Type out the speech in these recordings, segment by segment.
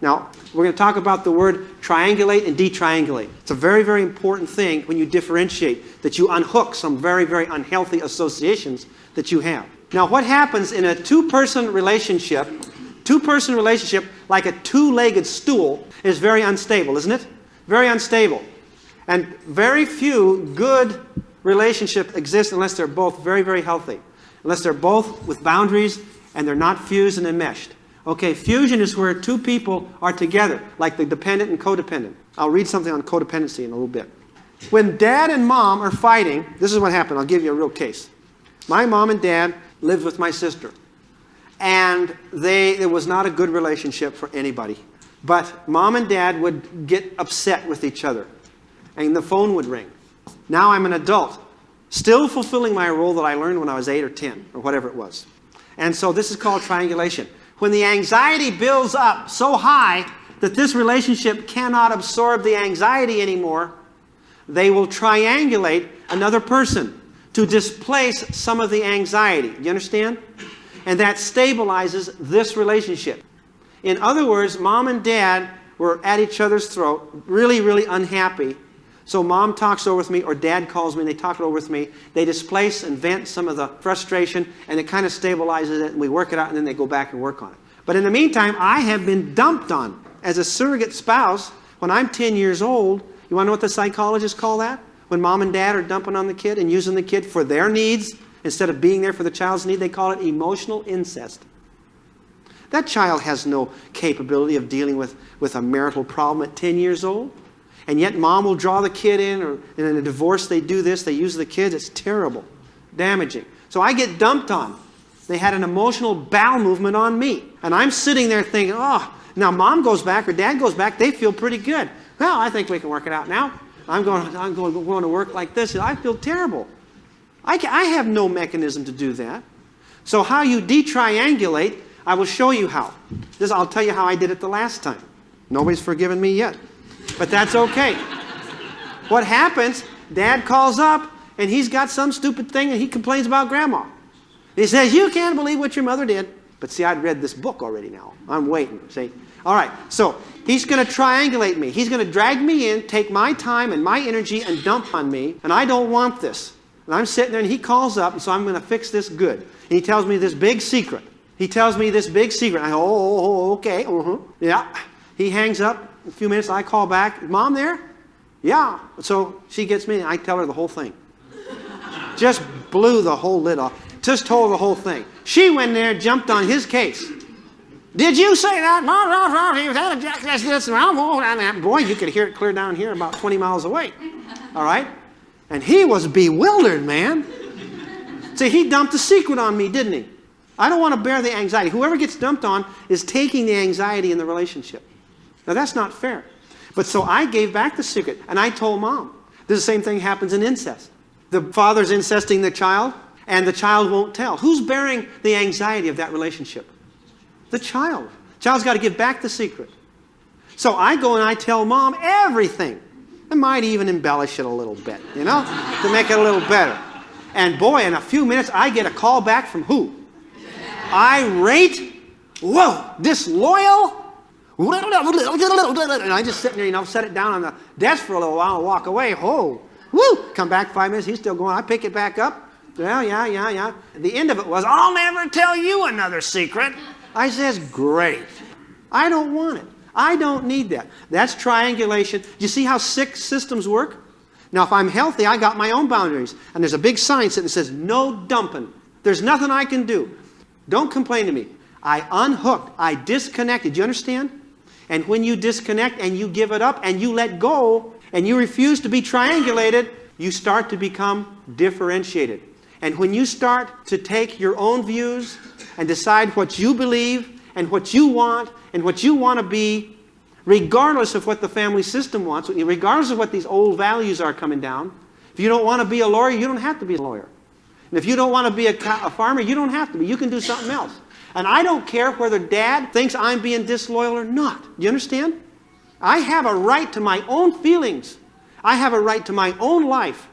Now, we're going to talk about the word triangulate and detriangulate. It's a very, very important thing when you differentiate, that you unhook some very, very unhealthy associations that you have. Now, what happens in a two-person relationship, like a two-legged stool, is very unstable, isn't it? Very unstable. And very few good relationships exist unless they're both very, very healthy. Unless they're both with boundaries and they're not fused and enmeshed. Okay, fusion is where two people are together, like the dependent and codependent. I'll read something on codependency in a little bit. When dad and mom are fighting, this is what happened. I'll give you a real case. My mom and dad lived with my sister. And it was not a good relationship for anybody. But mom and dad would get upset with each other. And the phone would ring. Now I'm an adult, still fulfilling my role that I learned when I was 8 or 10, or whatever it was. And so this is called triangulation. When the anxiety builds up so high that this relationship cannot absorb the anxiety anymore, they will triangulate another person to displace some of the anxiety. Do you understand? And that stabilizes this relationship. In other words, mom and dad were at each other's throat, really, really unhappy. So mom talks over with me, or dad calls me, and they talk it over with me. They displace and vent some of the frustration, and it kind of stabilizes it, and we work it out, and then they go back and work on it. But in the meantime, I have been dumped on as a surrogate spouse when I'm 10 years old. You want to know what the psychologists call that? When mom and dad are dumping on the kid and using the kid for their needs instead of being there for the child's need, they call it emotional incest. That child has no capability of dealing with a marital problem at 10 years old. And yet mom will draw the kid in, or in a divorce they do this, they use the kids. It's terrible, damaging. So I get dumped on. They had an emotional bowel movement on me. And I'm sitting there thinking, oh, now mom goes back or dad goes back, they feel pretty good. Well, I think we can work it out now. I'm going to work like this, and I feel terrible. I have no mechanism to do that. So how you detriangulate, I will show you how. I'll tell you how I did it the last time. Nobody's forgiven me yet. But that's okay. What happens, dad calls up, and he's got some stupid thing, and he complains about grandma. He says, you can't believe what your mother did. But see, I'd read this book already now. I'm waiting, see? All right, so he's going to triangulate me. He's going to drag me in, take my time and my energy, and dump on me, and I don't want this. And I'm sitting there, and he calls up, and so I'm going to fix this good. And he tells me this big secret. I go, oh, okay, yeah. He hangs up. A few minutes, I call back. Mom there? Yeah. So she gets me, and I tell her the whole thing. Just blew the whole lid off. Just told the whole thing. She went there, jumped on his case. Did you say that? Boy, you could hear it clear down here about 20 miles away. All right? And he was bewildered, man. See, he dumped a secret on me, didn't he? I don't want to bear the anxiety. Whoever gets dumped on is taking the anxiety in the relationship. Now, that's not fair. But so I gave back the secret, and I told mom. The same thing happens in incest. The father's incesting the child, and the child won't tell. Who's bearing the anxiety of that relationship? The child. The child's got to give back the secret. So I go and I tell mom everything. I might even embellish it a little bit, you know, to make it a little better. And boy, in a few minutes, I get a call back from who? Irate, whoa, disloyal. And I just sit there, you know, set it down on the desk for a little while and walk away. Oh, woo! Come back 5 minutes, he's still going. I pick it back up. Yeah. The end of it was, I'll never tell you another secret. I says, great. I don't want it. I don't need that. That's triangulation. Do you see how sick systems work? Now, if I'm healthy, I got my own boundaries. And there's a big sign that says, no dumping. There's nothing I can do. Don't complain to me. I unhooked. I disconnected. Do you understand? And when you disconnect and you give it up and you let go and you refuse to be triangulated, you start to become differentiated. And when you start to take your own views and decide what you believe and what you want to be, regardless of what the family system wants, regardless of what these old values are coming down, if you don't want to be a lawyer, you don't have to be a lawyer. And if you don't want to be a farmer, you don't have to be. You can do something else. And I don't care whether dad thinks I'm being disloyal or not. Do you understand? I have a right to my own feelings. I have a right to my own life.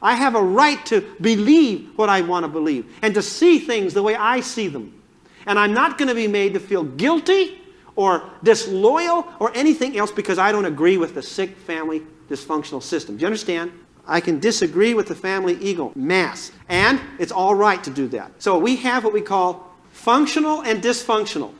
I have a right to believe what I want to believe and to see things the way I see them. And I'm not going to be made to feel guilty or disloyal or anything else because I don't agree with the sick family dysfunctional system. Do you understand? I can disagree with the family ego mass, and it's all right to do that. So we have what we call functional and dysfunctional.